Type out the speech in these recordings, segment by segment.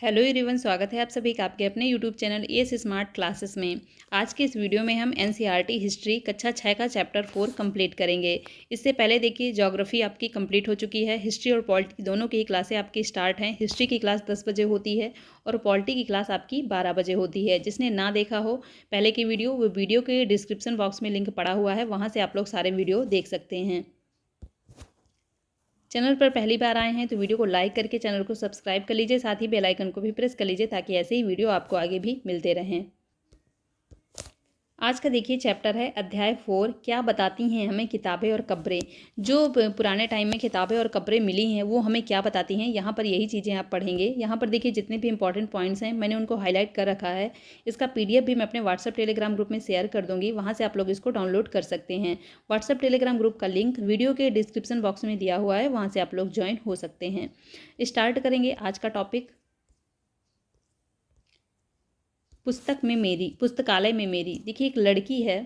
Hello everyone, स्वागत है आप सभी का आपके अपने YouTube channel S smart classes में। आज के इस वीडियो में हम एनसीईआरटी हिस्ट्री कक्षा 6 का चैप्टर 4 कंप्लीट करेंगे। इससे पहले देखिए, ज्योग्राफी आपकी कंप्लीट हो चुकी है। हिस्ट्री और पॉलिटी दोनों की ही क्लासें आपकी स्टार्ट हैं। हिस्ट्री की क्लास 10 बजे होती है और पॉलिटी की क्लास आपकी 12 बजे होती है। जिसने ना देखा हो पहले की वीडियो, वो वीडियो के डिस्क्रिप्शन बॉक्स में लिंक पड़ा हुआ है, वहाँ से आप लोग सारे वीडियो देख सकते हैं। चैनल पर पहली बार आए हैं तो वीडियो को लाइक करके चैनल को सब्सक्राइब कर लीजिए, साथ ही बेल आइकन को भी प्रेस कर लीजिए ताकि ऐसे ही वीडियो आपको आगे भी मिलते रहें। आज का देखिए चैप्टर है अध्याय 4, क्या बताती हैं हमें किताबें और कब्रें। जो पुराने टाइम में किताबें और कब्रें मिली हैं वो हमें क्या बताती हैं, यहाँ पर यही चीज़ें आप पढ़ेंगे। यहाँ पर देखिए जितने भी इंपॉर्टेंट पॉइंट्स हैं मैंने उनको हाईलाइट कर रखा है। इसका पीडीएफ भी मैं अपने व्हाट्सअप टेलीग्राम ग्रुप में शेयर कर दूँगी, वहाँ से आप लोग इसको डाउनलोड कर सकते हैं। व्हाट्सअप टेलीग्राम ग्रुप का लिंक वीडियो के डिस्क्रिप्शन बॉक्स में दिया हुआ है, वहाँ से आप लोग ज्वाइन हो सकते हैं। स्टार्ट करेंगे आज का टॉपिक। पुस्तकालय में मेरी। देखिए एक लड़की है,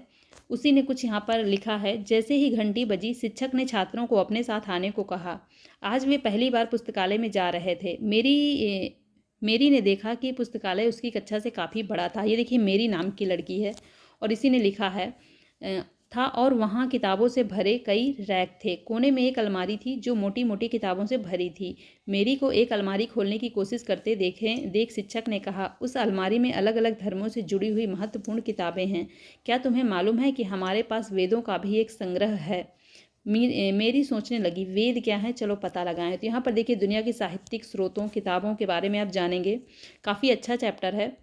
उसी ने कुछ यहाँ पर लिखा है। जैसे ही घंटी बजी, शिक्षक ने छात्रों को अपने साथ आने को कहा। आज वे पहली बार पुस्तकालय में जा रहे थे। मेरी ने देखा कि पुस्तकालय उसकी कक्षा से काफ़ी बड़ा था। ये देखिए मेरी नाम की लड़की है और इसी ने लिखा है था और वहाँ किताबों से भरे कई रैक थे। कोने में एक अलमारी थी जो मोटी मोटी किताबों से भरी थी। मेरी को एक अलमारी खोलने की कोशिश करते देख शिक्षक ने कहा, उस अलमारी में अलग अलग धर्मों से जुड़ी हुई महत्वपूर्ण किताबें हैं। क्या तुम्हें मालूम है कि हमारे पास वेदों का भी एक संग्रह है। मेरी सोचने लगी, वेद क्या है, चलो पता लगाएं। तो यहाँ पर देखिए दुनिया की साहित्यिक स्रोतों किताबों के बारे में आप जानेंगे। काफ़ी अच्छा चैप्टर है।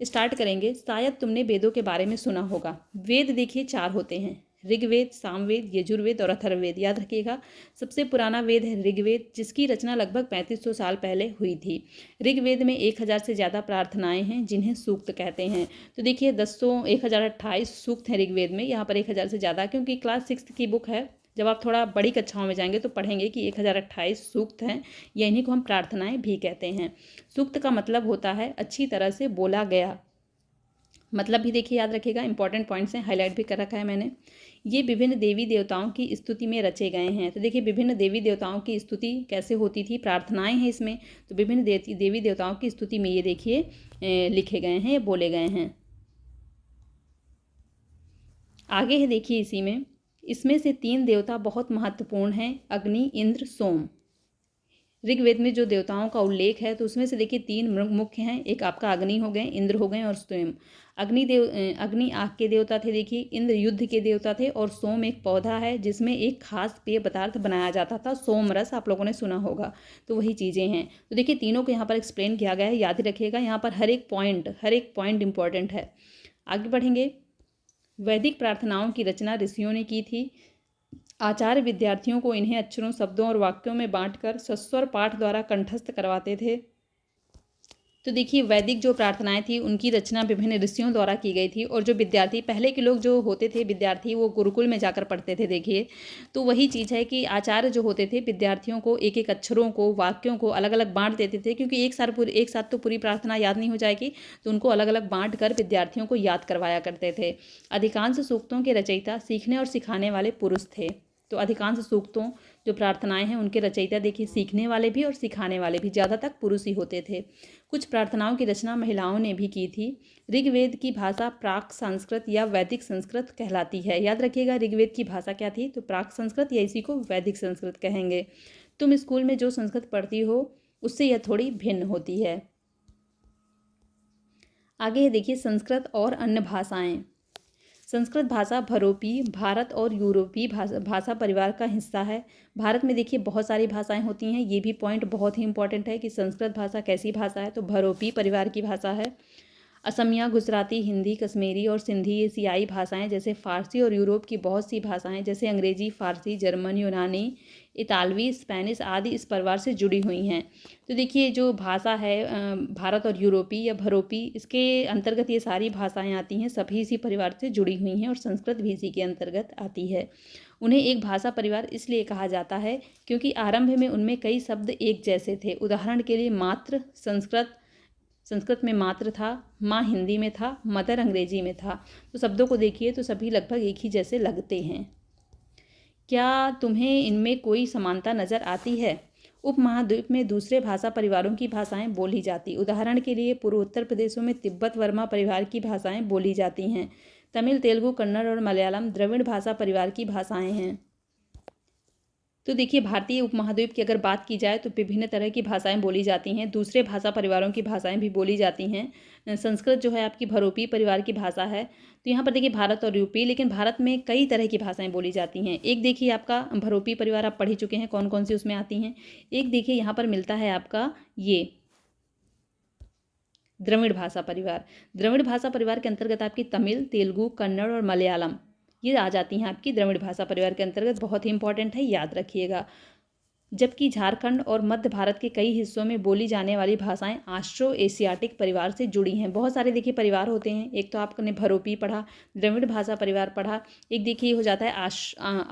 स्टार्ट करेंगे। शायद तुमने वेदों के बारे में सुना होगा। वेद देखिए 4 होते हैं, ऋग्वेद, सामवेद, यजुर्वेद और अथर्ववेद। याद रखिएगा, सबसे पुराना वेद है ऋग्वेद, जिसकी रचना लगभग 3500 साल पहले हुई थी। ऋग्वेद में 1000 से ज़्यादा प्रार्थनाएं हैं जिन्हें सूक्त कहते हैं। तो देखिए 1028 सूक्त हैं ऋग्वेद में, यहाँ पर 1000 से ज़्यादा, क्योंकि क्लास 6 की बुक है। जब आप थोड़ा बड़ी कक्षाओं में जाएंगे तो पढ़ेंगे कि 1028 सूक्त हैं, या इन्हीं को हम प्रार्थनाएं भी कहते हैं। सूक्त का मतलब होता है अच्छी तरह से बोला गया। मतलब भी देखिए याद रखिएगा, इंपॉर्टेंट पॉइंट्स हैं, हाईलाइट भी कर रखा है मैंने। ये विभिन्न देवी देवताओं की स्तुति में रचे गए हैं। तो देखिए विभिन्न देवी देवताओं की स्तुति कैसे होती थी, प्रार्थनाएं हैं इसमें। तो विभिन्न देवी देवताओं की स्तुति में ये देखिए लिखे गए हैं या बोले गए हैं। आगे है देखिए इसी में, इसमें से 3 देवता बहुत महत्वपूर्ण हैं, अग्नि, इंद्र, सोम। ऋग्वेद में जो देवताओं का उल्लेख है तो उसमें से देखिए 3 मुख्य हैं। एक आपका अग्नि हो गए, इंद्र हो गए और सोम। अग्नि आग के देवता थे, देखिए। इंद्र युद्ध के देवता थे और सोम एक पौधा है जिसमें एक खास पेय पदार्थ बनाया जाता था, सोम रस, आप लोगों ने सुना होगा। तो वही चीज़ें हैं। तो देखिए तीनों को यहाँ पर एक्सप्लेन किया गया है, याद ही रखिएगा। यहाँ पर हर एक पॉइंट इंपॉर्टेंट है। आगे बढ़ेंगे। वैदिक प्रार्थनाओं की रचना ऋषियों ने की थी। आचार्य विद्यार्थियों को इन्हें अक्षरों, शब्दों और वाक्यों में बांटकर सस्वर पाठ द्वारा कंठस्थ करवाते थे। तो देखिए वैदिक जो प्रार्थनाएं थी उनकी रचना विभिन्न ऋषियों द्वारा की गई थी। और जो विद्यार्थी, पहले के लोग जो होते थे विद्यार्थी, वो गुरुकुल में जाकर पढ़ते थे। देखिए तो वही चीज़ है कि आचार्य जो होते थे विद्यार्थियों को एक एक अक्षरों को, वाक्यों को अलग अलग बांट देते थे, क्योंकि एक साथ तो पूरी प्रार्थना याद नहीं हो जाएगी। तो उनको अलग अलग बांट कर विद्यार्थियों को याद करवाया करते थे। अधिकांश सूक्तों के रचयिता सीखने और सिखाने वाले पुरुष थे। तो अधिकांश सूक्तों जो प्रार्थनाएं हैं उनके रचयिता देखिए सीखने वाले भी और सिखाने वाले भी, ज़्यादातर पुरुष ही होते थे। कुछ प्रार्थनाओं की रचना महिलाओं ने भी की थी। ऋग्वेद की भाषा प्राक संस्कृत या वैदिक संस्कृत कहलाती है। याद रखिएगा ऋग्वेद की भाषा क्या थी, तो प्राक संस्कृत, या इसी को वैदिक संस्कृत कहेंगे। तुम स्कूल में जो संस्कृत पढ़ती हो उससे यह थोड़ी भिन्न होती है। आगे देखिए संस्कृत और अन्य भाषाएं। संस्कृत भाषा भरोपी, भारत और यूरोपीय भाषा परिवार का हिस्सा है। भारत में देखिए बहुत सारी भाषाएं होती हैं। ये भी पॉइंट बहुत ही इंपॉर्टेंट है कि संस्कृत भाषा कैसी भाषा है, तो भरोपी परिवार की भाषा है। असमिया, गुजराती, हिंदी, कश्मीरी और सिंधी एशियाई भाषाएं जैसे फ़ारसी और यूरोप की बहुत सी भाषाएं जैसे अंग्रेजी, फ़ारसी, जर्मन, यूनानी, इतालवी, स्पेनिश आदि इस परिवार से जुड़ी हुई हैं। तो देखिए जो भाषा है भारत और यूरोपी या भरोपी, इसके अंतर्गत ये सारी भाषाएं आती हैं, सभी इसी परिवार से जुड़ी हुई हैं और संस्कृत भी इसी के अंतर्गत आती है। उन्हें एक भाषा परिवार इसलिए कहा जाता है क्योंकि आरंभ में उनमें कई शब्द एक जैसे थे। उदाहरण के लिए मात्र संस्कृत में मात्र था, माँ हिंदी में था, मदर अंग्रेजी में था। तो शब्दों को देखिए तो सभी लगभग एक ही जैसे लगते हैं। क्या तुम्हें इनमें कोई समानता नज़र आती है? उपमहाद्वीप में दूसरे भाषा परिवारों की भाषाएं बोली जाती। उदाहरण के लिए पूर्वोत्तर प्रदेशों में तिब्बत वर्मा परिवार की भाषाएं बोली जाती हैं। तमिल, तेलुगु, कन्नड़ और मलयालम द्रविड़ भाषा परिवार की भाषाएं हैं। तो देखिए, भारतीय उपमहाद्वीप की अगर बात की जाए तो विभिन्न तरह की भाषाएं बोली जाती हैं। दूसरे भाषा परिवारों की भाषाएं भी बोली जाती हैं। संस्कृत जो है आपकी भरोपी परिवार की भाषा है। तो यहाँ पर देखिए भारत और यूपी, लेकिन भारत में कई तरह की भाषाएं बोली जाती हैं। एक देखिए आपका भरोपी परिवार आप पढ़ ही चुके हैं, कौन कौन सी उसमें आती हैं। एक देखिए यहाँ पर मिलता है आपका ये द्रविड़ भाषा परिवार। द्रविड़ भाषा परिवार के अंतर्गत आपकी तमिल, तेलुगु, कन्नड़ और मलयालम ये आ जाती हैं आपकी द्रविड़ भाषा परिवार के अंतर्गत। बहुत ही इंपॉर्टेंट है, याद रखिएगा। जबकि झारखंड और मध्य भारत के कई हिस्सों में बोली जाने वाली भाषाएं ऑस्ट्रो एशियाटिक परिवार से जुड़ी हैं। बहुत सारे देखिए परिवार होते हैं। एक तो आपने भरोपी पढ़ा, द्रविड़ भाषा परिवार पढ़ा, एक देखिए हो जाता है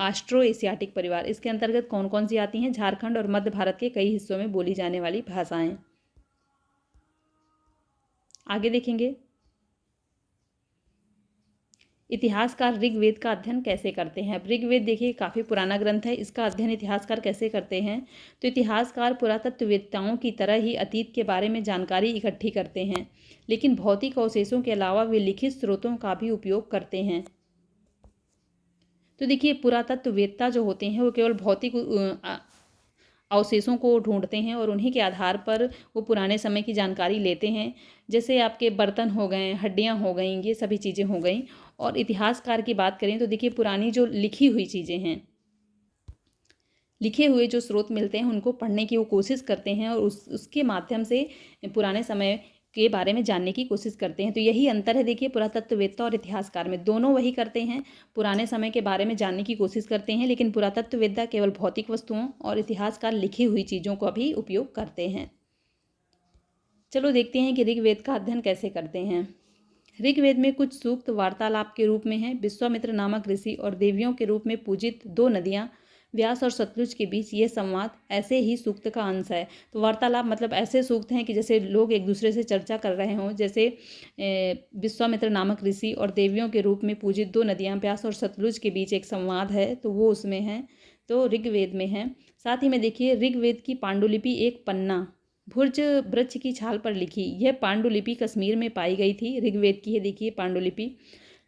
ऑस्ट्रो एशियाटिक परिवार। इसके अंतर्गत कौन कौन सी आती हैं? झारखंड और मध्य भारत के कई हिस्सों में बोली जाने वाली भाषाएं। आगे देखेंगे, इतिहासकार ऋग्वेद का अध्ययन कैसे करते हैं। अब ऋग्वेद देखिए काफ़ी पुराना ग्रंथ है, इसका अध्ययन इतिहासकार कैसे करते हैं? तो इतिहासकार पुरातत्ववेत्ताओं की तरह ही अतीत के बारे में जानकारी इकट्ठी करते हैं, लेकिन भौतिक अवशेषों के अलावा वे लिखित स्रोतों का भी उपयोग करते हैं। तो देखिए पुरातत्ववेत्ता जो होते हैं वो केवल भौतिक अवशेषों को ढूंढते हैं और उन्हीं के आधार पर वो पुराने समय की जानकारी लेते हैं। जैसे आपके बर्तन हो गए, हड्डियाँ हो गई, ये सभी चीज़ें हो गई। और इतिहासकार की बात करें तो देखिए पुरानी जो लिखी हुई चीज़ें हैं, लिखे हुए जो स्रोत मिलते हैं उनको पढ़ने की वो कोशिश करते हैं और उसके माध्यम से पुराने समय के बारे में जानने की कोशिश करते हैं। तो यही अंतर है देखिए पुरातत्ववेत्ता और इतिहासकार में। दोनों वही करते हैं, पुराने समय के बारे में जानने की कोशिश करते हैं, लेकिन पुरातत्ववेत्ता केवल भौतिक वस्तुओं और इतिहासकार लिखी हुई चीज़ों का भी उपयोग करते हैं। चलो देखते हैं कि ऋग्वेद का अध्ययन कैसे करते हैं। ऋग्वेद में कुछ सूक्त वार्तालाप के रूप में हैं। विश्वामित्र नामक ऋषि और देवियों के रूप में पूजित दो नदियाँ व्यास और सतलुज के बीच ये संवाद ऐसे ही सूक्त का अंश है। तो वार्तालाप मतलब ऐसे सूक्त हैं कि जैसे लोग एक दूसरे से चर्चा कर रहे हों। जैसे विश्वामित्र नामक ऋषि और देवियों के रूप में पूजित दो नदियाँ व्यास और सतलुज के बीच एक संवाद है, तो वो उसमें है, तो ऋग्वेद में है। साथ ही में देखिए ऋग्वेद की पांडुलिपि एक पन्ना भुर्ज वृक्ष की छाल पर लिखी यह पांडुलिपि कश्मीर में पाई गई थी। ऋग्वेद की है देखिए पांडुलिपि।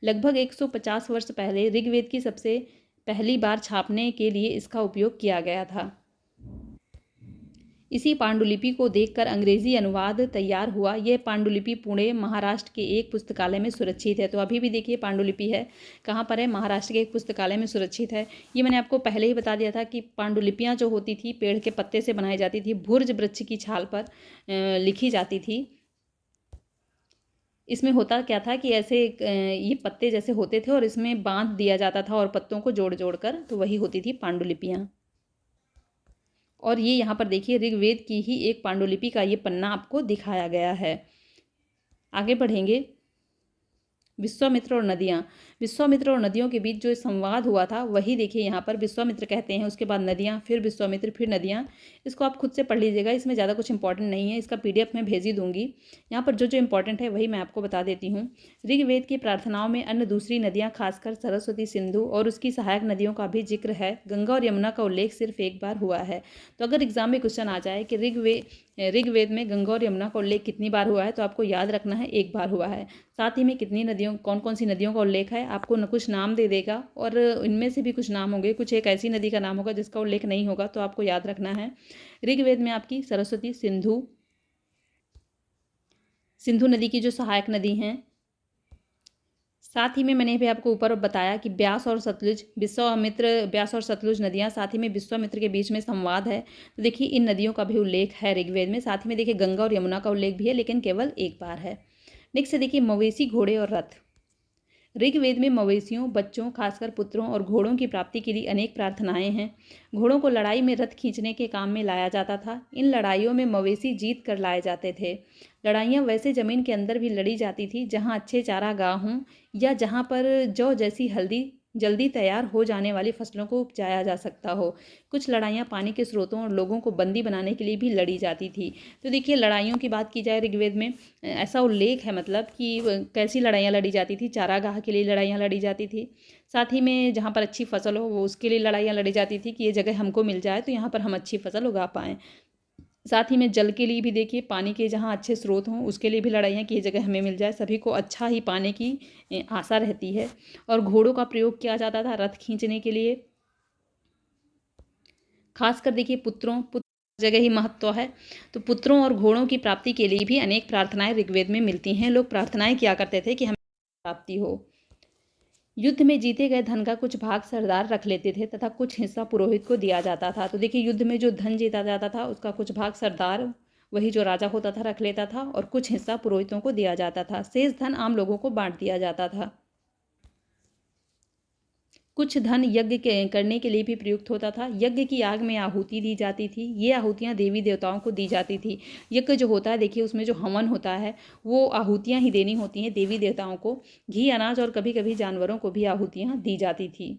लगभग 150 वर्ष पहले ऋग्वेद की सबसे पहली बार छापने के लिए इसका उपयोग किया गया था। इसी पांडुलिपि को देखकर अंग्रेजी अनुवाद तैयार हुआ। यह पांडुलिपि पुणे महाराष्ट्र के एक पुस्तकालय में सुरक्षित है। तो अभी भी देखिए पांडुलिपि है, कहाँ पर है? महाराष्ट्र के एक पुस्तकालय में सुरक्षित है। ये मैंने आपको पहले ही बता दिया था कि पांडुलिपियाँ जो होती थी पेड़ के पत्ते से बनाई जाती थी, भुर्ज वृक्ष की छाल पर लिखी जाती थी। इसमें होता क्या था कि ऐसे ये पत्ते जैसे होते थे और इसमें बांध दिया जाता था और पत्तों को जोड़ जोड़ कर, तो वही होती थी पांडुलिपियाँ। और ये यहाँ पर देखिए ऋग्वेद की ही एक पांडुलिपि का ये पन्ना आपको दिखाया गया है। आगे बढ़ेंगे, विश्वामित्र और नदियाँ। विश्वामित्र और नदियों के बीच जो संवाद हुआ था वही देखिए यहाँ पर विश्वामित्र कहते हैं, उसके बाद नदियाँ, फिर विश्वामित्र, फिर नदियाँ। इसको आप खुद से पढ़ लीजिएगा, इसमें ज़्यादा कुछ इंपॉर्टेंट नहीं है। इसका PDF मैं भेज ही दूंगी। यहाँ पर जो जो इंपॉर्टेंट है वही मैं आपको बता देती हूँ। ऋग्वेद की प्रार्थनाओं में अन्य दूसरी नदियाँ खासकर सरस्वती, सिंधु और उसकी सहायक नदियों का भी जिक्र है। गंगा और यमुना का उल्लेख सिर्फ एक बार हुआ है। तो अगर एग्जाम में क्वेश्चन आ जाए कि ऋग्वेद में गंगा और यमुना का उल्लेख कितनी बार हुआ है, तो आपको याद रखना है एक बार हुआ है। साथ ही में कितनी नदियों, कौन कौन सी नदियों का उल्लेख है, आपको न कुछ नाम दे देगा और इनमें से भी कुछ नाम होंगे, कुछ एक ऐसी नदी का नाम होगा जिसका उल्लेख नहीं होगा, तो आपको याद रखना है। ऋग्वेद में आपकी सरस्वती, सिंधु नदी की जो सहायक नदी हैं। साथ ही में मैंने भी आपको ऊपर बताया कि व्यास और सतलुज नदियाँ, साथ ही में विश्वामित्र के बीच में संवाद है। तो देखिए इन नदियों का भी उल्लेख है ऋग्वेद में। साथ ही में देखिए गंगा और यमुना का उल्लेख भी है, लेकिन केवल एक बार है। नेक्स्ट देखिए मवेशी, घोड़े और रथ। ऋग्वेद में मवेशियों, बच्चों, खासकर पुत्रों और घोड़ों की प्राप्ति के लिए अनेक प्रार्थनाएं हैं। घोड़ों को लड़ाई में रथ खींचने के काम में लाया जाता था। इन लड़ाइयों में मवेशी जीत कर लाए जाते थे। लड़ाइयाँ वैसे ज़मीन के अंदर भी लड़ी जाती थी जहाँ अच्छे चारागाह हों या जहाँ पर जौ जैसी हल्दी जल्दी तैयार हो जाने वाली फसलों को उपजाया जा सकता हो। कुछ लड़ाइयाँ पानी के स्रोतों और लोगों को बंदी बनाने के लिए भी लड़ी जाती थी। तो देखिए लड़ाइयों की बात की जाए ऋग्वेद में ऐसा उल्लेख है मतलब कि कैसी लड़ाइयाँ लड़ी जाती थी। चारागाह के लिए लड़ाइयाँ लड़ी जाती थी, साथ ही में जहाँ पर अच्छी फसल हो वो उसके लिए लड़ाइयाँ लड़ी जाती थी कि ये जगह हमको मिल जाए तो यहाँ पर हम अच्छी फसल उगा पाएँ। साथ ही में जल के लिए भी देखिए पानी के जहाँ अच्छे स्रोत हों उसके लिए भी लड़ाइयाँ की जगह हमें मिल जाए, सभी को अच्छा ही पाने की आशा रहती है। और घोड़ों का प्रयोग किया जाता था रथ खींचने के लिए, खासकर देखिए पुत्र जगह ही महत्व है। तो पुत्रों और घोड़ों की प्राप्ति के लिए भी अनेक प्रार्थनाएं ऋग्वेद में मिलती हैं। लोग प्रार्थनाएं किया करते थे कि हमें प्राप्ति हो। युद्ध में जीते गए धन का कुछ भाग सरदार रख लेते थे तथा कुछ हिस्सा पुरोहित को दिया जाता था। तो देखिए युद्ध में जो धन जीता जाता था उसका कुछ भाग सरदार, वही जो राजा होता था, रख लेता था और कुछ हिस्सा पुरोहितों को दिया जाता था। शेष धन आम लोगों को बांट दिया जाता था। कुछ धन यज्ञ के करने के लिए भी प्रयुक्त होता था। यज्ञ की आग में आहुति दी जाती थी। ये आहुतियाँ देवी देवताओं को दी जाती थी। यज्ञ जो होता है देखिए उसमें जो हवन होता है वो आहुतियाँ ही देनी होती हैं देवी देवताओं को। घी, अनाज और कभी कभी जानवरों को भी आहुतियाँ दी जाती थी।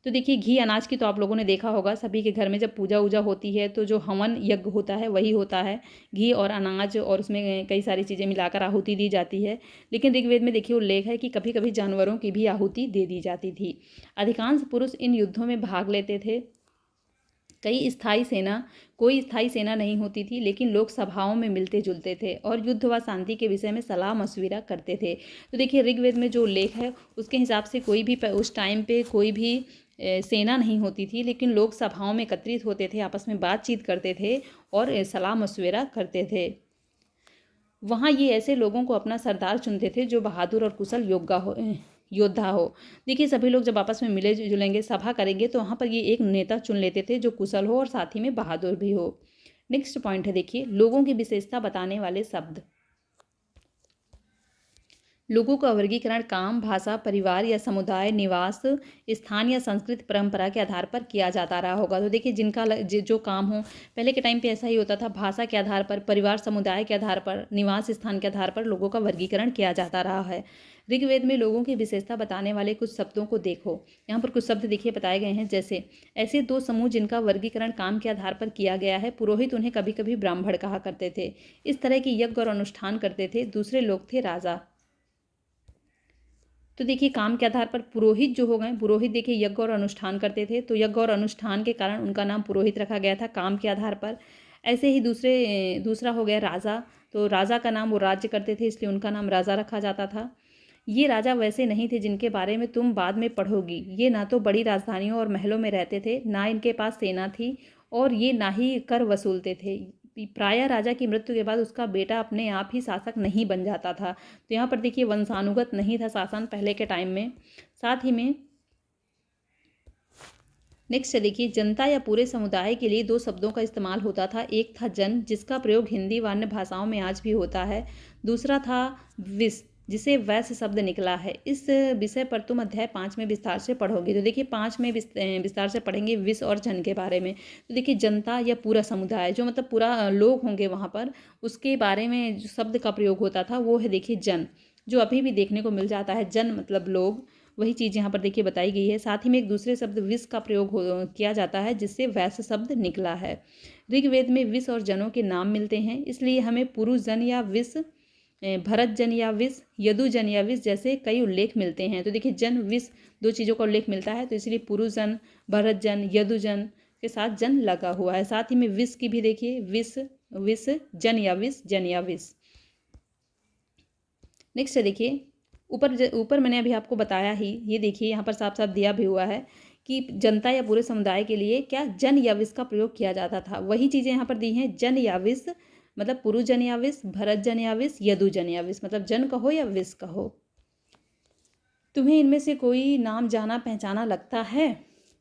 तो देखिए घी अनाज की तो आप लोगों ने देखा होगा, सभी के घर में जब पूजा वूजा होती है तो जो हवन यज्ञ होता है वही होता है, घी और अनाज और उसमें कई सारी चीज़ें मिलाकर आहुति दी जाती है। लेकिन ऋग्वेद में देखिए उल्लेख है कि कभी कभी जानवरों की भी आहुति दे दी जाती थी। अधिकांश पुरुष इन युद्धों में भाग लेते थे। कोई स्थायी सेना नहीं होती थी, लेकिन लोग सभाओं में मिलते जुलते थे और युद्ध व शांति के विषय में सलाह मशविरा करते थे। तो देखिए ऋग्वेद में जो उल्लेख है उसके हिसाब से कोई भी उस टाइम पे कोई भी सेना नहीं होती थी, लेकिन लोग सभाओं में एकत्रित होते थे, आपस में बातचीत करते थे और सलाह मशविरा करते थे। वहाँ ये ऐसे लोगों को अपना सरदार चुनते थे जो बहादुर और कुशल योद्धा हो। देखिए सभी लोग जब आपस में मिले जुलेंगे, सभा करेंगे तो वहाँ पर ये एक नेता चुन लेते थे जो कुशल हो और साथ ही में बहादुर भी हो। नेक्स्ट पॉइंट है देखिए लोगों की विशेषता बताने वाले शब्द। लोगों का वर्गीकरण काम, भाषा, परिवार या समुदाय, निवास स्थान या संस्कृति परंपरा के आधार पर किया जाता रहा होगा। तो देखिए जिनका जो काम हो, पहले के टाइम पे ऐसा ही होता था, भाषा के आधार पर, परिवार समुदाय के आधार पर, निवास स्थान के आधार पर लोगों का वर्गीकरण किया जाता रहा है। ऋग्वेद में लोगों की विशेषता बताने वाले कुछ शब्दों को देखो। यहाँ पर कुछ शब्द देखिए बताए गए हैं, जैसे ऐसे दो समूह जिनका वर्गीकरण काम के आधार पर किया गया है। पुरोहित उन्हें कभी कभी ब्राह्मण कहा करते थे। इस तरह की यज्ञ और अनुष्ठान करते थे। दूसरे लोग थे राजा। तो देखिए काम के आधार पर पुरोहित जो हो गए, पुरोहित देखिए यज्ञ और अनुष्ठान करते थे, तो यज्ञ और अनुष्ठान के कारण उनका नाम पुरोहित रखा गया था काम के आधार पर। ऐसे ही दूसरा हो गया राजा, तो राजा का नाम, वो राज्य करते थे इसलिए उनका नाम राजा रखा जाता था। ये राजा वैसे नहीं थे जिनके बारे में तुम बाद में पढ़ोगी। ये ना तो बड़ी राजधानियों और महलों में रहते थे, ना इनके पास सेना थी और ये ना ही कर वसूलते थे। प्रायः राजा की मृत्यु के बाद उसका बेटा अपने आप ही शासक नहीं बन जाता था। तो यहाँ पर देखिए वंशानुगत नहीं था शासन पहले के टाइम में। साथ ही में नेक्स्ट देखिए जनता या पूरे समुदाय के लिए दो शब्दों का इस्तेमाल होता था। एक था जन, जिसका प्रयोग हिंदी व अन्य भाषाओं में आज भी होता है। दूसरा था विस, जिसे वैश्य शब्द निकला है। इस विषय पर तुम अध्याय 5 में विस्तार से पढ़ोगे। तो देखिए 5 में विस्तार से पढ़ेंगे विस और जन के बारे में। तो देखिए जनता या पूरा समुदाय, जो मतलब पूरा लोग होंगे वहाँ पर, उसके बारे में जो शब्द का प्रयोग होता था वो है देखिए जन, जो अभी भी देखने को मिल जाता है। जन मतलब लोग, वही चीज़ यहाँ पर देखिए बताई गई है। साथ ही में एक दूसरे शब्द विष का प्रयोग किया जाता है जिससे वैश्य शब्द निकला है। ऋग्वेद में विष और जनों के नाम मिलते हैं, इसलिए हमें पुरुष जन या विष, भरत जन या विष, यदु जन या विष जैसे कई उल्लेख मिलते हैं। तो देखिए जन विष दो चीज़ों का उल्लेख मिलता है, तो इसलिए पुरुष जन, भरत जन, यदु जन के साथ जन लगा हुआ है। साथ ही में विष की भी देखिए विष जन या विष, जन या विष। नेक्स्ट देखिए ऊपर मैंने अभी आपको बताया ही, ये देखिए यहाँ पर साफ साफ दिया भी हुआ है कि जनता या पूरे समुदाय के लिए क्या जन या विष का प्रयोग किया जाता था। वही चीज़ें यहाँ पर दी हैं, जन या विष मतलब पुरुष जन या विष, भरत जन या विष, यदु जन या विष मतलब जन कहो या विष कहो। तुम्हें इनमें से कोई नाम जाना पहचाना लगता है?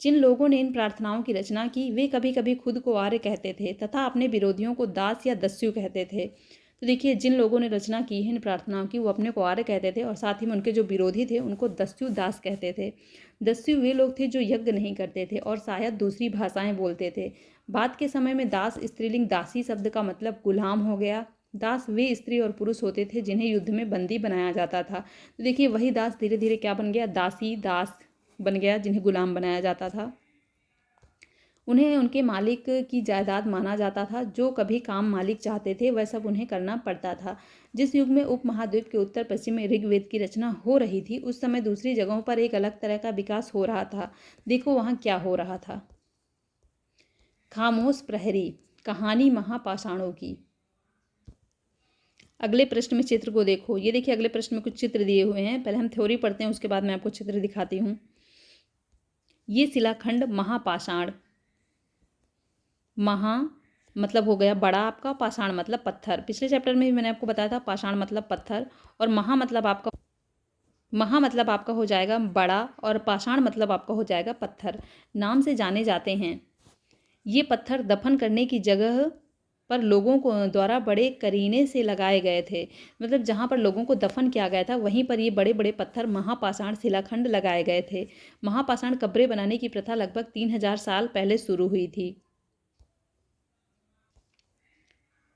जिन लोगों ने इन प्रार्थनाओं की रचना की वे कभी कभी खुद को आर्य कहते थे तथा अपने विरोधियों को दास या दस्यु कहते थे। तो देखिए जिन लोगों ने रचना की है इन प्रार्थनाओं की वो अपने को आर्य कहते थे और साथ ही में उनके जो विरोधी थे उनको दस्यु दास कहते थे। दस्यु वे लोग थे जो यज्ञ नहीं करते थे और शायद दूसरी भाषाएं बोलते थे। बाद के समय में दास स्त्रीलिंग दासी शब्द का मतलब गुलाम हो गया। दास वे स्त्री और पुरुष होते थे जिन्हें युद्ध में बंदी बनाया जाता था। तो देखिए वही दास धीरे धीरे क्या बन गया, दासी दास बन गया, जिन्हें गुलाम बनाया जाता था। उन्हें उनके मालिक की जायदाद माना जाता था। जो कभी काम मालिक चाहते थे वह सब उन्हें करना पड़ता था। जिस युग में उपमहाद्वीप के उत्तर पश्चिम में ऋग्वेद की रचना हो रही थी, उस समय दूसरी जगहों पर एक अलग तरह का विकास हो रहा था। देखो वहाँ क्या हो रहा था। खामोश प्रहरी, कहानी महापाषाणों की। अगले प्रश्न में चित्र को देखो। ये देखिए अगले प्रश्न में कुछ चित्र दिए हुए हैं। पहले हम थ्योरी पढ़ते हैं, उसके बाद मैं आपको चित्र दिखाती हूँ। ये शिलाखंड महापाषाण, महा मतलब हो गया बड़ा आपका, पाषाण मतलब पत्थर। पिछले चैप्टर में भी मैंने आपको बताया था पाषाण मतलब पत्थर, और महा मतलब आपका हो जाएगा बड़ा, और पाषाण मतलब आपका हो जाएगा पत्थर। नाम से जाने जाते हैं। ये पत्थर दफन करने की जगह पर लोगों को द्वारा बड़े करीने से लगाए गए थे। मतलब जहाँ पर लोगों को दफन किया गया था वहीं पर ये बड़े बड़े पत्थर महापाषाण शिलाखंड लगाए गए थे। महापाषाण कब्रें बनाने की प्रथा लगभग 3000 साल पहले शुरू हुई थी।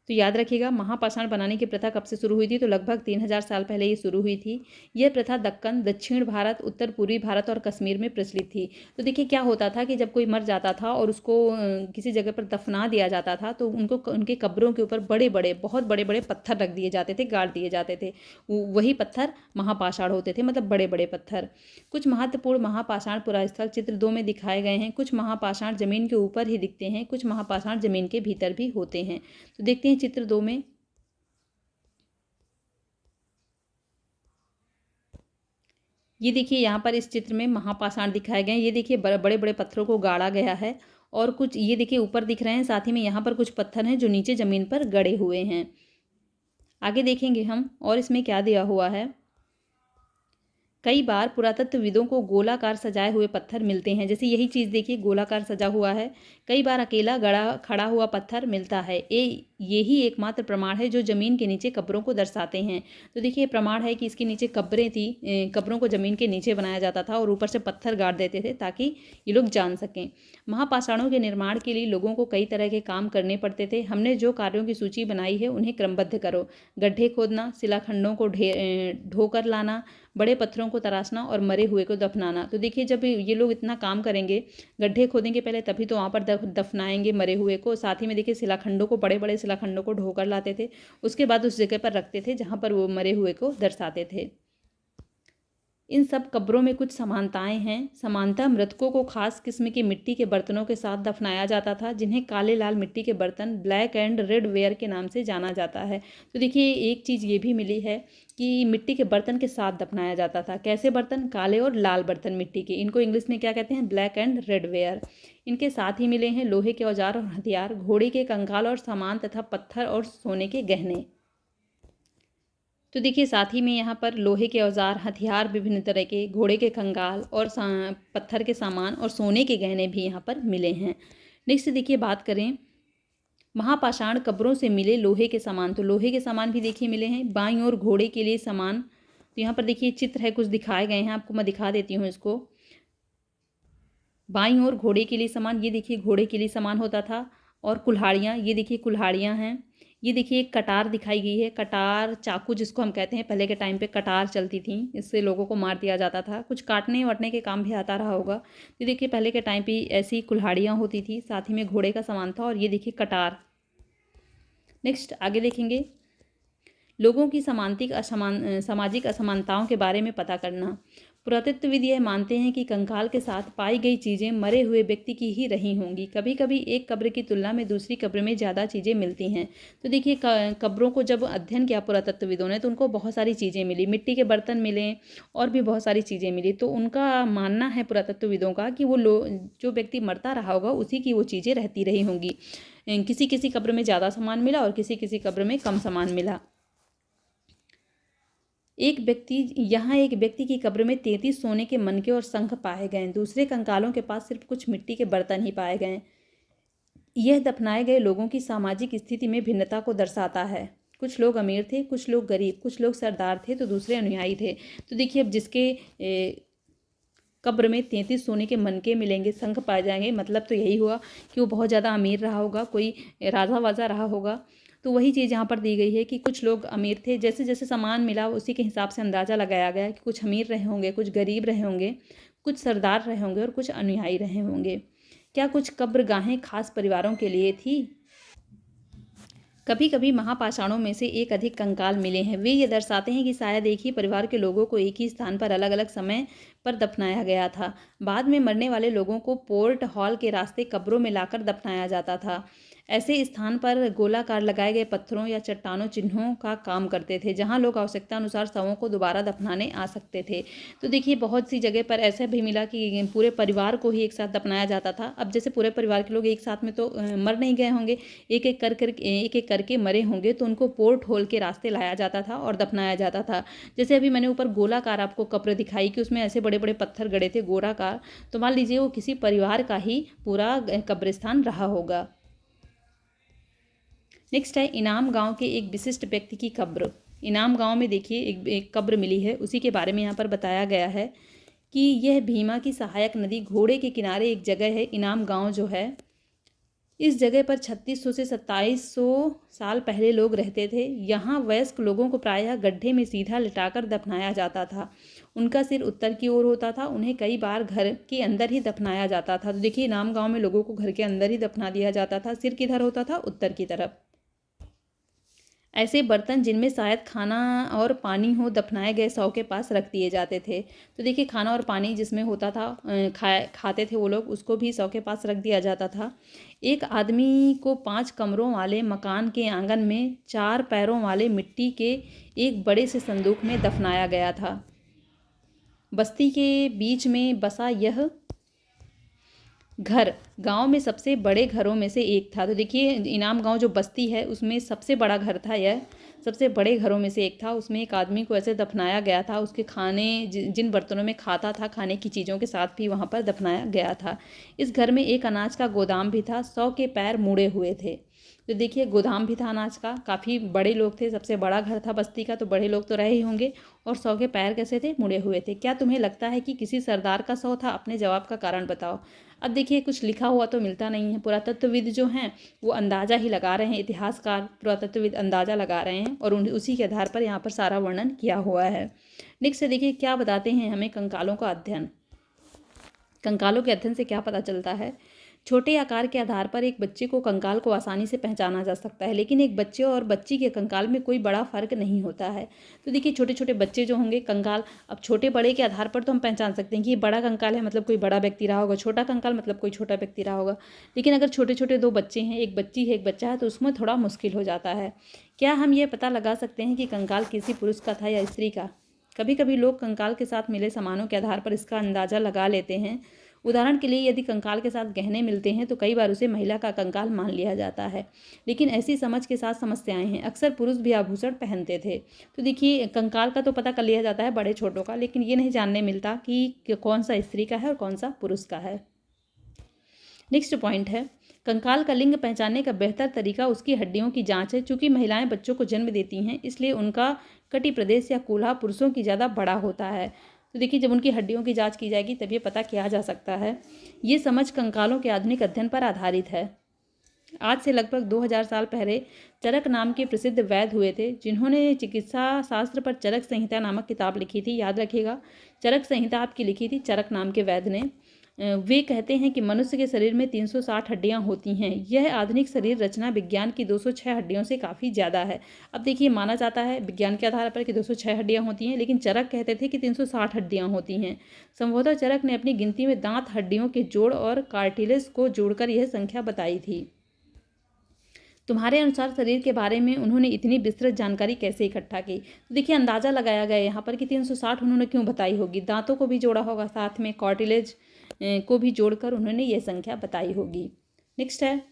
तो याद रखिएगा महापाषाण बनाने की प्रथा कब से शुरू हुई थी, तो लगभग 3000 साल पहले ये शुरू हुई थी। यह प्रथा दक्कन, दक्षिण भारत, उत्तर पूर्वी भारत और कश्मीर में प्रचलित थी। तो देखिए क्या होता था कि जब कोई मर जाता था और उसको किसी जगह पर दफना दिया जाता था तो उनको उनके कब्रों के ऊपर बड़े बड़े बहुत बड़े बड़े पत्थर रख दिए जाते थे, गाड़ दिए जाते थे। वही पत्थर महापाषाण होते थे, मतलब बड़े बड़े पत्थर। कुछ महत्वपूर्ण महापाषाण पुरास्थल चित्र 2 में दिखाए गए हैं। कुछ महापाषाण जमीन के ऊपर ही दिखते हैं, कुछ महापाषाण जमीन के भीतर भी होते हैं। तो देखते हैं चित्र 2 में। ये देखिए यहाँ पर इस चित्र में महापाषाण दिखाए गए हैं। ये देखिए बड़े बड़े पत्थरों को गाड़ा गया है, और कुछ ये देखिए ऊपर दिख रहे हैं, साथ ही में यहाँ पर कुछ पत्थर हैं जो नीचे जमीन पर गड़े हुए हैं। आगे देखेंगे हम और इसमें क्या दिया हुआ है। कई बार पुरातत्वविदों को गोलाकार सजाए हुए पत्थर मिलते हैं। जैसे यही चीज़ देखिए गोलाकार सजा हुआ है। कई बार अकेला गड़ा खड़ा हुआ पत्थर मिलता है। यही एकमात्र प्रमाण है जो ज़मीन के नीचे कब्रों को दर्शाते हैं। तो देखिए प्रमाण है कि इसके नीचे कब्रें थी। कब्रों को ज़मीन के नीचे बनाया जाता था और ऊपर से पत्थर गाड़ देते थे ताकि ये लोग जान सकें। महापाषाणों के निर्माण के लिए लोगों को कई तरह के काम करने पड़ते थे। हमने जो कार्यों की सूची बनाई है उन्हें क्रमबद्ध करो। गड्ढे खोदना, शिलाखंडों को ढोकर लाना, बड़े पत्थरों को तराशना और मरे हुए को दफनाना। तो देखिए जब ये लोग इतना काम करेंगे, गड्ढे खोदेंगे पहले, तभी तो वहाँ पर दफनाएंगे मरे हुए को। साथ ही में देखिए शिलाखंडों को, बड़े बड़े शिलाखंडों को ढोकर लाते थे, उसके बाद उस जगह पर रखते थे जहाँ पर वो मरे हुए को दर्शाते थे। इन सब कब्रों में कुछ समानताएं हैं। समानता मृतकों को खास किस्म की मिट्टी के बर्तनों के साथ दफनाया जाता था, जिन्हें काले लाल मिट्टी के बर्तन, ब्लैक एंड रेड वेयर के नाम से जाना जाता है। तो देखिए एक चीज़ ये भी मिली है कि मिट्टी के बर्तन के साथ दफनाया जाता था। कैसे बर्तन? काले और लाल बर्तन मिट्टी के। इनको इंग्लिश में क्या कहते हैं? Black and red ware. इनके साथ ही मिले हैं लोहे के औजार और हथियार, घोड़े के कंकाल और सामान तथा पत्थर और सोने के गहने। तो देखिए साथ ही में यहाँ पर लोहे के औजार, हथियार विभिन्न तरह के, घोड़े के कंगाल और पत्थर के सामान और सोने के गहने भी यहाँ पर मिले हैं। नेक्स्ट देखिए बात करें महापाषाण कब्रों से मिले लोहे के सामान। तो लोहे के सामान भी देखिए मिले हैं। बाईं ओर घोड़े के लिए सामान, तो यहाँ पर देखिए चित्र है, कुछ दिखाए गए हैं, आपको मैं दिखा देती हूँ इसको। बाईं ओर घोड़े के लिए सामान, ये देखिए घोड़े के लिए सामान होता था। और कुल्हाड़ियाँ, ये देखिए कुल्हाड़ियाँ हैं। ये देखिए एक कटार दिखाई गई है, कटार चाकू जिसको हम कहते हैं। पहले के टाइम पे कटार चलती थी, इससे लोगों को मार दिया जाता था। कुछ काटने वटने के काम भी आता रहा होगा। तो देखिए पहले के टाइम पे ऐसी कुल्हाड़ियाँ होती थी, साथ ही में घोड़े का सामान था। और ये देखिए कटार। नेक्स्ट आगे देखेंगे लोगों की सामाजिक असमानताओं के बारे में पता करना। पुरातत्वविद यह मानते हैं कि कंकाल के साथ पाई गई चीज़ें मरे हुए व्यक्ति की ही रही होंगी। कभी कभी एक कब्र की तुलना में दूसरी कब्र में ज़्यादा चीज़ें मिलती हैं। तो देखिए कब्रों को जब अध्ययन किया पुरातत्वविदों ने, तो उनको बहुत सारी चीज़ें मिली, मिट्टी के बर्तन मिले और भी बहुत सारी चीज़ें मिली। तो उनका मानना है पुरातत्वविदों का कि वो जो व्यक्ति मरता रहा होगा उसी की वो चीज़ें रहती रही होंगी। किसी किसी कब्र में ज़्यादा सामान मिला और किसी किसी कब्र में कम सामान मिला। एक व्यक्ति की कब्र में 33 सोने के मनके और शंख पाए गए। दूसरे कंकालों के पास सिर्फ कुछ मिट्टी के बर्तन ही पाए गए। यह दफनाए गए लोगों की सामाजिक स्थिति में भिन्नता को दर्शाता है। कुछ लोग अमीर थे, कुछ लोग गरीब, कुछ लोग सरदार थे तो दूसरे अनुयायी थे। तो देखिए अब जिसके कब्र में 33 सोने के मनके मिलेंगे, शंख पाए जाएंगे, मतलब तो यही हुआ कि वो बहुत ज़्यादा अमीर रहा होगा, कोई राजा वाजा रहा होगा। तो वही चीज़ यहाँ पर दी गई है कि कुछ लोग अमीर थे, जैसे जैसे सामान मिला उसी के हिसाब से अंदाज़ा लगाया गया कि कुछ अमीर रहे होंगे, कुछ गरीब रहे होंगे, कुछ सरदार रहे होंगे और कुछ अनुयायी रहे होंगे। क्या कुछ कब्रगाहें खास परिवारों के लिए थी? कभी कभी महापाषाणों में से एक अधिक कंकाल मिले हैं। वे ये दर्शाते हैं कि शायद एक ही परिवार के लोगों को एक ही स्थान पर अलग अलग समय पर दफनाया गया था। बाद में मरने वाले लोगों को पोर्ट हॉल के रास्ते कब्रों में लाकर दफनाया जाता था। ऐसे स्थान पर गोलाकार लगाए गए पत्थरों या चट्टानों चिन्हों का काम करते थे, जहां लोग आवश्यकता अनुसार शवों को दोबारा दफनाने आ सकते थे। तो देखिए बहुत सी जगह पर ऐसा भी मिला कि पूरे परिवार को ही एक साथ दफनाया जाता था। अब जैसे पूरे परिवार के लोग एक साथ में तो मर नहीं गए होंगे, एक एक करके मरे होंगे, तो उनको पोर्ट होल के रास्ते लाया जाता था और दफनाया जाता था। जैसे अभी मैंने ऊपर गोलाकार आपको कब्र दिखाई कि उसमें ऐसे बड़े बड़े पत्थर गड़े थे गोलाकार, तो मान लीजिए वो किसी परिवार का ही पूरा कब्रिस्तान रहा होगा। नेक्स्ट है इनाम गांव के एक विशिष्ट व्यक्ति की कब्र। इनाम गांव में देखिए एक कब्र मिली है, उसी के बारे में यहाँ पर बताया गया है कि यह भीमा की सहायक नदी घोड़े के किनारे एक जगह है। इनाम गांव जो है, इस जगह पर 3600 से 2700 साल पहले लोग रहते थे। यहाँ वयस्क लोगों को प्रायः गड्ढे में सीधा लिटाकर दफनाया जाता था। उनका सिर उत्तर की ओर होता था। उन्हें कई बार घर के अंदर ही दफनाया जाता था। तो देखिए इनाम गांव में लोगों को घर के अंदर ही दफना दिया जाता था। सिर किधर होता था? उत्तर की तरफ। ऐसे बर्तन जिनमें शायद खाना और पानी हो दफनाए गए शव के पास रख दिए जाते थे। तो देखिए खाना और पानी जिसमें होता था, खाते थे वो लोग, उसको भी शव के पास रख दिया जाता था। एक आदमी को 5 कमरों वाले मकान के आंगन में 4 पैरों वाले मिट्टी के एक बड़े से संदूक में दफनाया गया था। बस्ती के बीच में बसा यह घर गांव में सबसे बड़े घरों में से एक था। तो देखिए इनाम गांव जो बस्ती है उसमें सबसे बड़ा घर था, यह सबसे बड़े घरों में से एक था। उसमें एक आदमी को ऐसे दफनाया गया था, उसके खाने जिन बर्तनों में खाता था, खाने की चीज़ों के साथ भी वहाँ पर दफनाया गया था। इस घर में एक अनाज का गोदाम भी था। 100 के पैर मुड़े हुए थे। तो देखिए गोदाम भी था अनाज का, काफ़ी बड़े लोग थे, सबसे बड़ा घर था बस्ती का, तो बड़े लोग तो रहे ही होंगे। और 100 के पैर कैसे थे? मुड़े हुए थे। क्या तुम्हें लगता है कि किसी सरदार का 100 था? अपने जवाब का कारण बताओ। अब देखिए कुछ लिखा हुआ तो मिलता नहीं है। पुरातत्वविद जो हैं वो अंदाज़ा ही लगा रहे हैं, इतिहासकार पुरातत्वविद अंदाज़ा लगा रहे हैं और उसी के आधार पर यहाँ पर सारा वर्णन किया हुआ है। नेक्स्ट देखिए क्या बताते हैं हमें कंकालों का अध्ययन। कंकालों के अध्ययन से क्या पता चलता है? छोटे आकार के आधार पर एक बच्चे को कंकाल को आसानी से पहचाना जा सकता है, लेकिन एक बच्चे और बच्ची के कंकाल में कोई बड़ा फर्क नहीं होता है। तो देखिए छोटे छोटे बच्चे जो होंगे कंकाल, अब छोटे बड़े के आधार पर तो हम पहचान सकते हैं कि ये बड़ा कंकाल है मतलब कोई बड़ा व्यक्ति रहा होगा, छोटा कंकाल मतलब कोई छोटा व्यक्ति रहा होगा। लेकिन अगर छोटे छोटे 2 बच्चे हैं, एक बच्ची है एक बच्चा है, तो उसमें थोड़ा मुश्किल हो जाता है। क्या हम ये पता लगा सकते हैं कि कंकाल किसी पुरुष का था या स्त्री का? कभी कभी लोग कंकाल के साथ मिले सामानों के आधार पर इसका अंदाज़ा लगा लेते हैं। उदाहरण के लिए यदि कंकाल के साथ गहने मिलते हैं तो कई बार उसे महिला का कंकाल मान लिया जाता है, लेकिन ऐसी समझ के साथ समस्याएं हैं। अक्सर पुरुष भी आभूषण पहनते थे। तो देखिए कंकाल का तो पता कर लिया जाता है बड़े छोटों का, लेकिन ये नहीं जानने मिलता कि कौन सा स्त्री का है और कौन सा पुरुष का है। नेक्स्ट पॉइंट है कंकाल का लिंग पहचानने का बेहतर तरीका उसकी हड्डियों की जांच है। चूंकि महिलाएं बच्चों को जन्म देती हैं, इसलिए उनका कटी प्रदेश या कूल्हा पुरुषों की ज़्यादा बड़ा होता है। तो देखिए जब उनकी हड्डियों की जांच की जाएगी तब ये पता किया जा सकता है। ये समझ कंकालों के आधुनिक अध्ययन पर आधारित है। आज से लगभग 2000 साल पहले चरक नाम के प्रसिद्ध वैद्य हुए थे, जिन्होंने चिकित्सा शास्त्र पर चरक संहिता नामक किताब लिखी थी। याद रखिएगा चरक संहिता आपकी लिखी थी चरक नाम के वैद्य ने। वे कहते हैं कि मनुष्य के शरीर में 360 हड्डियां होती हैं। यह आधुनिक शरीर रचना विज्ञान की 206 हड्डियों से काफ़ी ज़्यादा है। अब देखिए माना जाता है विज्ञान के आधार पर कि 206 हड्डियां होती हैं, लेकिन चरक कहते थे कि 360 हड्डियां होती हैं। संभवतः चरक ने अपनी गिनती में दांत, हड्डियों के जोड़ और कार्टिलेज को जोड़कर यह संख्या बताई थी। तुम्हारे अनुसार शरीर के बारे में उन्होंने इतनी विस्तृत जानकारी कैसे इकट्ठा की? तो देखिए अंदाज़ा लगाया गया यहाँ पर कि 360 उन्होंने क्यों बताई होगी। दांतों को भी जोड़ा होगा, साथ में कार्टिलेज को भी जोड़कर उन्होंने ये संख्या बताई होगी। नेक्स्ट है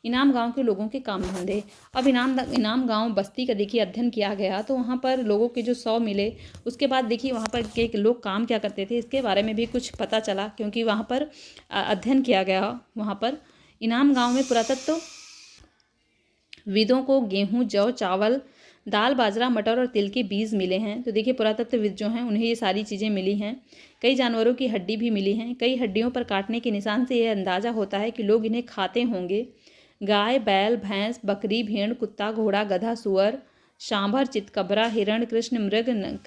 इनाम गांव के लोगों के काम धंधे। अब इनाम गांव बस्ती का देखिए अध्ययन किया गया, तो वहाँ पर लोगों के जो 100 मिले, उसके बाद देखिए वहाँ पर के लोग काम क्या करते थे इसके बारे में भी कुछ पता चला, क्योंकि वहाँ पर अध्ययन किया गया। वहाँ पर इनाम गाँव में पुरातत्व विदों को गेहूँ, जौ, चावल, दाल, बाजरा, मटर और तिल के बीज मिले हैं। तो देखिए पुरातत्वविद जो हैं उन्हें ये सारी चीज़ें मिली हैं। कई जानवरों की हड्डी भी मिली हैं। कई हड्डियों पर काटने के निशान से यह अंदाज़ा होता है कि लोग इन्हें खाते होंगे। गाय, बैल, भैंस, बकरी, भेड़, कुत्ता, घोड़ा, गधा, सुअर, सांभर, चितकबरा, हिरण, कृष्ण मृग,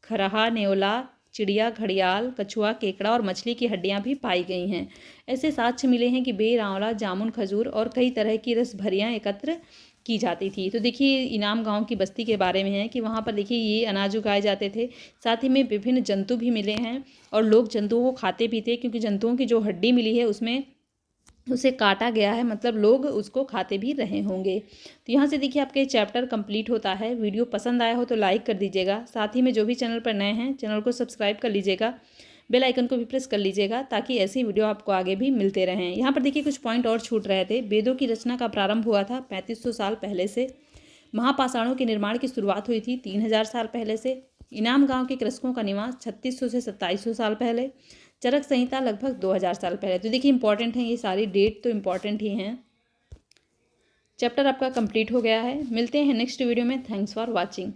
खरहा, नेवला, चिड़िया, घड़ियाल, कछुआ, केकड़ा और मछली की हड्डियां भी पाई गई हैं। ऐसे साक्ष्य मिले हैं कि बेर, आंवला, जामुन, खजूर और कई तरह की रस भरियाँ एकत्र की जाती थी। तो देखिए इनाम गांव की बस्ती के बारे में है कि वहाँ पर देखिए ये अनाज उगाए जाते थे। साथ ही में विभिन्न जंतु भी मिले हैं और लोग जंतुओं को खाते भी थे, क्योंकि जंतुओं की जो हड्डी मिली है उसमें उसे काटा गया है, मतलब लोग उसको खाते भी रहे होंगे। तो यहाँ से देखिए आपके चैप्टर कंप्लीट होता है। वीडियो पसंद आया हो तो लाइक कर दीजिएगा। साथ ही में जो भी चैनल पर नए हैं चैनल को सब्सक्राइब कर लीजिएगा, बेल आइकन को भी प्रेस कर लीजिएगा ताकि ऐसी वीडियो आपको आगे भी मिलते रहें। यहाँ पर देखिए कुछ पॉइंट और छूट रहे थे। वेदों की रचना का प्रारंभ हुआ था 3500 साल पहले से। महापाषाणों के निर्माण की शुरुआत हुई थी 3000 साल पहले से। इनाम गांव के कृषकों का निवास 3600 से 2700 साल पहले। चरक संहिता लगभग 2000 साल पहले। तो देखिए इंपॉर्टेंट है, ये सारी डेट तो इंपॉर्टेंट ही हैं। चैप्टर आपका कंप्लीट हो गया है। मिलते हैं नेक्स्ट वीडियो में। Thanks for watching.